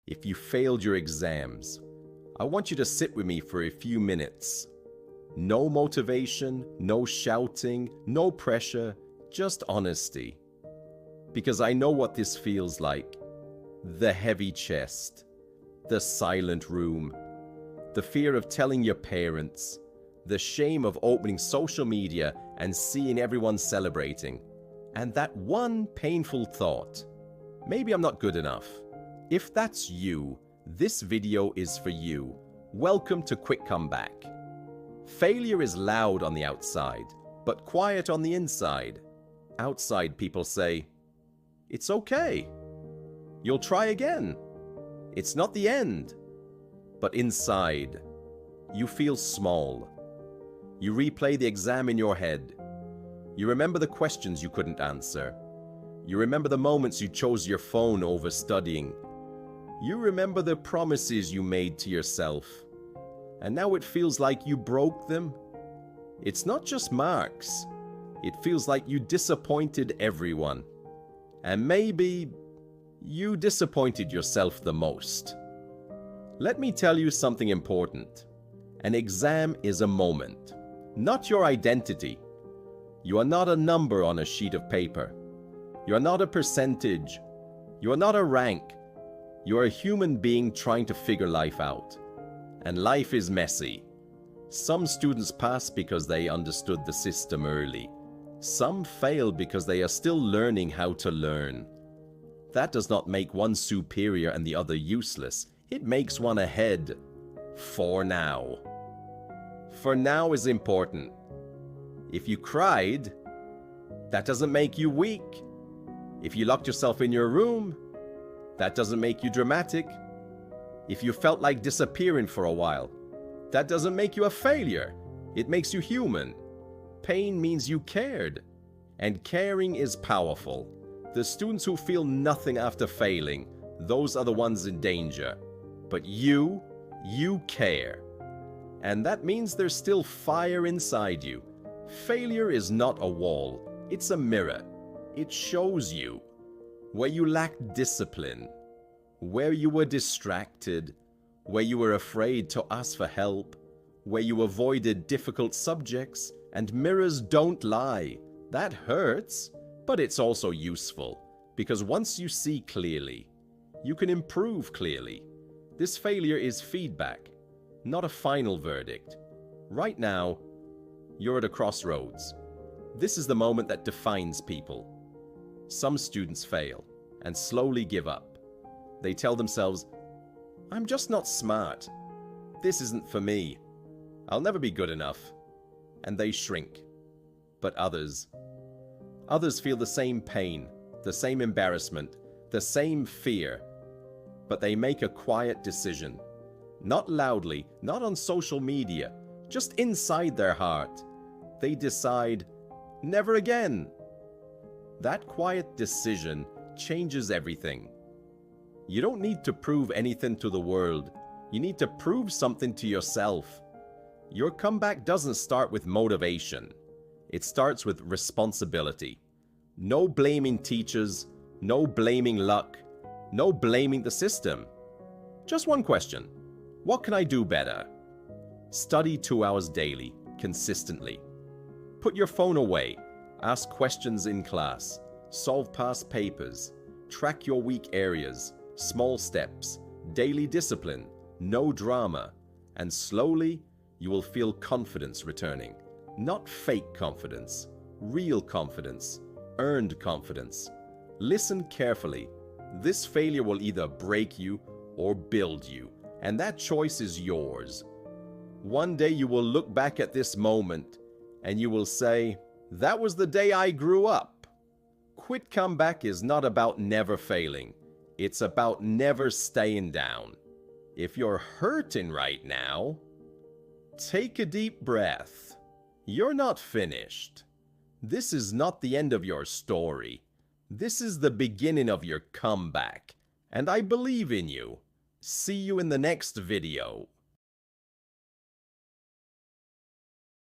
If you failed your exams, I want you to sit with me for a few minutes. No motivation, no shouting, no pressure, just honesty. Because I know what this feels like. The heavy chest, the silent room, the fear of telling your parents, the shame of opening social media and seeing everyone celebrating, and that one painful thought, maybe I'm not good enough. If that's you, this video is for you. Welcome to QuietComeback. Failure is loud on the outside, but quiet on the inside. Outside people say, it's okay. You'll try again. It's not the end. But inside, you feel small. You replay the exam in your head. You remember the questions you couldn't answer. You remember the moments you chose your phone over studying. You remember the promises you made to yourself. And now it feels like you broke them. It's not just marks. It feels like you disappointed everyone. And maybe you disappointed yourself the most. Let me tell you something important. An exam is a moment, not your identity. You are not a number on a sheet of paper. You are not a percentage. You are not a rank. You are a human being trying to figure life out. And life is messy. Some students pass because they understood the system early. Some fail because they are still learning how to learn. That does not make one superior and the other useless. It makes one ahead. For now. For now is important. If you cried, that doesn't make you weak. If you locked yourself in your room, that doesn't make you dramatic. If you felt like disappearing for a while, that doesn't make you a failure. It makes you human. Pain means you cared. And caring is powerful. The students who feel nothing after failing, those are the ones in danger. But you care. And that means there's still fire inside you. Failure is not a wall. It's a mirror. It shows you where you lacked discipline, where you were distracted, where you were afraid to ask for help, where you avoided difficult subjects, and mirrors don't lie. That hurts, but it's also useful, because once you see clearly, you can improve clearly. This failure is feedback, not a final verdict. Right now, you're at a crossroads. This is the moment that defines people. Some students fail and slowly give up. They tell themselves, I'm just not smart. This isn't for me. I'll never be good enough. And they shrink. But others feel the same pain, the same embarrassment, the same fear. But they make a quiet decision. Not loudly, not on social media, just inside their heart. They decide, never again. That quiet decision changes everything. You don't need to prove anything to the world. You need to prove something to yourself. Your comeback doesn't start with motivation. It starts with responsibility. No blaming teachers, no blaming luck, no blaming the system. Just one question. What can I do better? Study 2 hours daily, consistently. Put your phone away. Ask questions in class. Solve past papers. Track your weak areas. Small steps. Daily discipline. No drama. And slowly, you will feel confidence returning. Not fake confidence. Real confidence. Earned confidence. Listen carefully. This failure will either break you or build you. And that choice is yours. One day you will look back at this moment and you will say, that was the day I grew up. QuietComeback is not about never failing. It's about never staying down. If you're hurting right now, take a deep breath. You're not finished. This is not the end of your story. This is the beginning of your comeback. And I believe in you. See you in the next video.